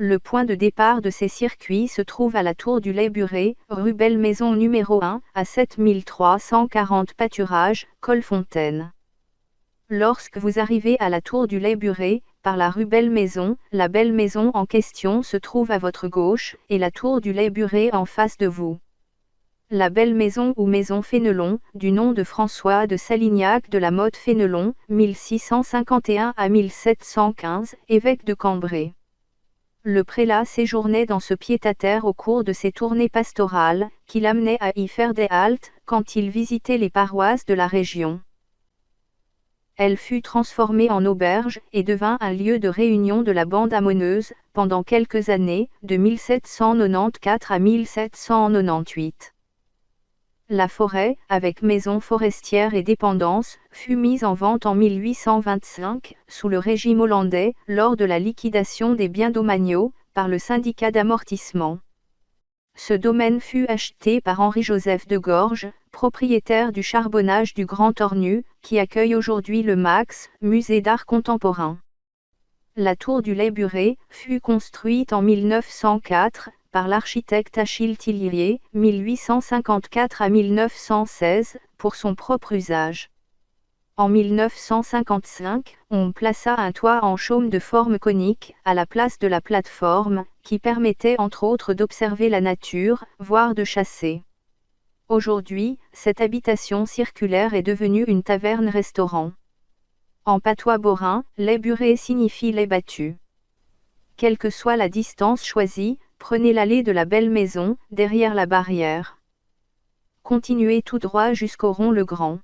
Le point de départ de ces circuits se trouve à la Tour du Lait-Buré, rue Belle-Maison numéro 1, à 7340 Pâturage, Colfontaine. Lorsque vous arrivez à la Tour du Lait-Buré, par la rue Belle-Maison, la Belle-Maison en question se trouve à votre gauche, et la Tour du Lait-Buré en face de vous. La Belle-Maison ou Maison Fénelon, du nom de François de Salignac de la Motte Fénelon, 1651 à 1715, évêque de Cambrai. Le prélat séjournait dans ce pied-à-terre au cours de ses tournées pastorales, qui l'amenaient à y faire des haltes, quand il visitait les paroisses de la région. Elle fut transformée en auberge, et devint un lieu de réunion de la bande amoneuse, pendant quelques années, de 1794 à 1798. La forêt, avec maison forestière et dépendance, fut mise en vente en 1825, sous le régime hollandais, lors de la liquidation des biens domaniaux, par le syndicat d'amortissement. Ce domaine fut acheté par Henri-Joseph de Gorges, propriétaire du charbonnage du Grand Tornu, qui accueille aujourd'hui le Max, musée d'art contemporain. La tour du Lait-Buré fut construite en 1904, par l'architecte Achille Tillier, 1854 à 1916, pour son propre usage. En 1955, on plaça un toit en chaume de forme conique, à la place de la plateforme, qui permettait entre autres d'observer la nature, voire de chasser. Aujourd'hui, cette habitation circulaire est devenue une taverne-restaurant. En patois borin, Lait-Buré signifie lait battu. Quelle que soit la distance choisie, prenez l'allée de la Belle-Maison, derrière la barrière. Continuez tout droit jusqu'au Rond-le-Grand.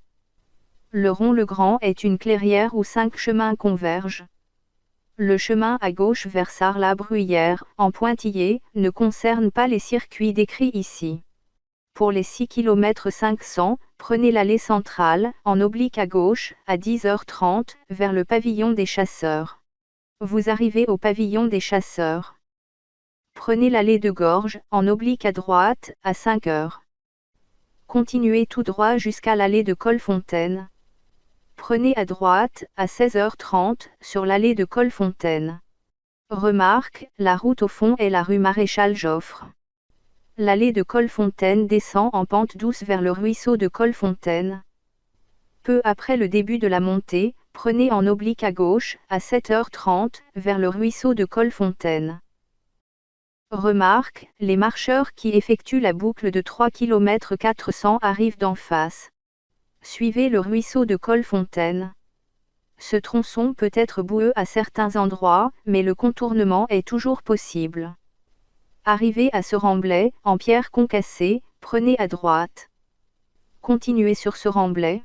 Le Rond-le-Grand est une clairière où 5 chemins convergent. Le chemin à gauche vers Sarlat-Bruyères, en pointillé, ne concerne pas les circuits décrits ici. Pour les 6 km 500, prenez l'allée centrale, en oblique à gauche, à 10h30, vers le pavillon des chasseurs. Vous arrivez au pavillon des chasseurs. Prenez l'allée de Gorges, en oblique à droite, à 5h. Continuez tout droit jusqu'à l'allée de Colfontaine. Prenez à droite, à 16h30, sur l'allée de Colfontaine. Remarque, la route au fond est la rue Maréchal Joffre. L'allée de Colfontaine descend en pente douce vers le ruisseau de Colfontaine. Peu après le début de la montée, prenez en oblique à gauche, à 7h30, vers le ruisseau de Colfontaine. Remarque, les marcheurs qui effectuent la boucle de 3 km 400 arrivent d'en face. Suivez le ruisseau de Colfontaine. Ce tronçon peut être boueux à certains endroits, mais le contournement est toujours possible. Arrivé à ce remblai, en pierre concassée, prenez à droite. Continuez sur ce remblai.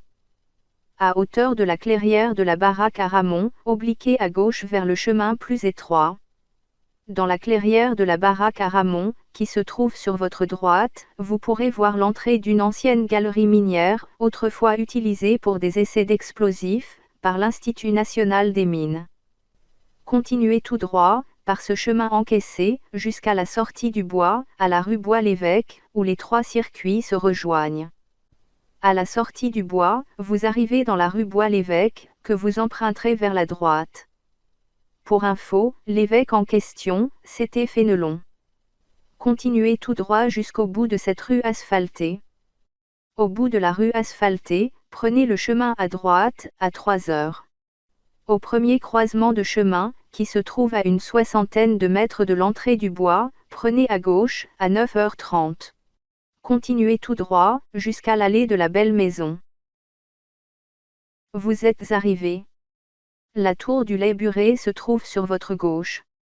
À hauteur de la clairière de la baraque à Ramon, obliquez à gauche vers le chemin plus étroit. Dans la clairière de la baraque à Ramon, qui se trouve sur votre droite, vous pourrez voir l'entrée d'une ancienne galerie minière, autrefois utilisée pour des essais d'explosifs, par l'Institut national des mines. Continuez tout droit, par ce chemin encaissé, jusqu'à la sortie du bois, à la rue Bois-l'Évêque, où les 3 circuits se rejoignent. À la sortie du bois, vous arrivez dans la rue Bois-l'Évêque, que vous emprunterez vers la droite. Pour info, l'évêque en question, c'était Fénelon. Continuez tout droit jusqu'au bout de cette rue asphaltée. Au bout de la rue asphaltée, prenez le chemin à droite, à 3h. Au premier croisement de chemin, qui se trouve à une 60aine de mètres de l'entrée du bois, prenez à gauche, à 9h30. Continuez tout droit, jusqu'à l'allée de la Belle-Maison. Vous êtes arrivé. La tour du Lait-Buré se trouve sur votre gauche.